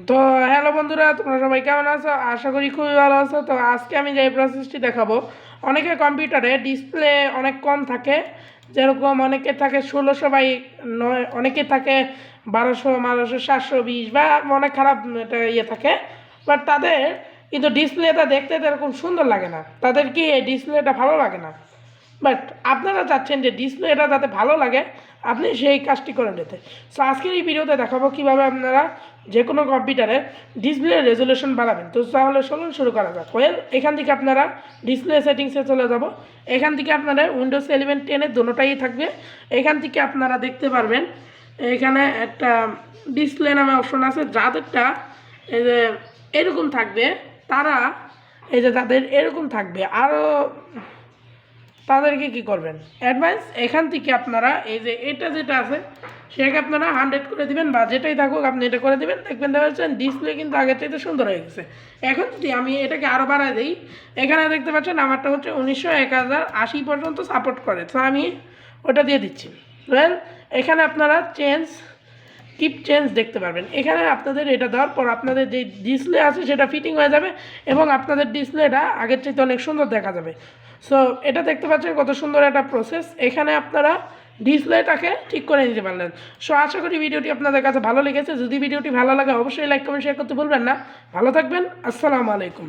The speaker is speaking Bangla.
তো হ্যালো বন্ধুরা, তোমরা সবাই কেমন আছো? আশা করি খুবই ভালো আছো। তো আজকে আমি যে প্রসেসটি দেখাবো, অনেকের কম্পিউটারে ডিসপ্লে অনেক কম থাকে, যেরকম অনেকে থাকে 1600 বাই 9, অনেকে থাকে 1200, 720 বা অনেক খারাপ একটা থাকে। বাট তাদের কিন্তু ডিসপ্লেটা দেখতে এরকম সুন্দর লাগে না, তাদের কি এই ডিসপ্লেটা ভালো লাগে না। বাট আপনারা চাচ্ছেন যে ডিসপ্লেটা যাতে ভালো লাগে, আপনি সেই কাজটি করে নিতে। সো আজকের এই ভিডিওতে দেখাবো কীভাবে আপনারা যে কোনো কম্পিউটারে ডিসপ্লে রেজুলেশন বাড়াবেন। তো তাহলে চলুন শুরু করা যাক। এখান থেকে আপনারা ডিসপ্লে সেটিংসে চলে যাব। এখান থেকে আপনারা উইন্ডোজ 11, 10 দুটোটাই থাকবে। এখান থেকে আপনারা দেখতে পারবেন এখানে একটা ডিসপ্লে নামে অপশন আছে। যাদেরটা এই যে এরকম থাকবে, তারা এই যে তাদের এরকম থাকবে, আরও তাদেরকে কী করবেন, অ্যাডভান্স এখান থেকে আপনারা এই যে এটা যেটা আছে সেটাকে আপনারা 100 করে দিবেন, বা যেটাই থাকুক আপনি এটা করে দেবেন। দেখবেন পাচ্ছেন ডিসপ্লে কিন্তু আগের চাইতে সুন্দর হয়ে গেছে। এখন যদি আমি এটাকে আরও বাড়ায় দিই, এখানে দেখতে পাচ্ছেন আমারটা হচ্ছে 1900, 1080 পর্যন্ত সাপোর্ট করে। তো আমি ওটা দিয়ে দিচ্ছি। ওয়েল, এখানে আপনারা কিপ চেঞ্জ দেখতে পারবেন। এখানে আপনাদের এটা দেওয়ার পর আপনাদের যে ডিসপ্লে আছে সেটা ফিটিং হয়ে যাবে এবং আপনাদের ডিসপ্লেটা আগের চাইতে অনেক সুন্দর দেখা যাবে। সো এটা দেখতে পাচ্ছেন কত সুন্দর একটা প্রসেস। এখানে আপনারা ডিসপ্লেটাকে ঠিক করে নিতে পারলেন। সো আশা করি ভিডিওটি আপনাদের কাছে ভালো লেগেছে। যদি ভিডিওটি ভালো লাগে অবশ্যই লাইক, কমেন্ট, শেয়ার করতে ভুলবেন না। ভালো থাকবেন। আসসালামু আলাইকুম।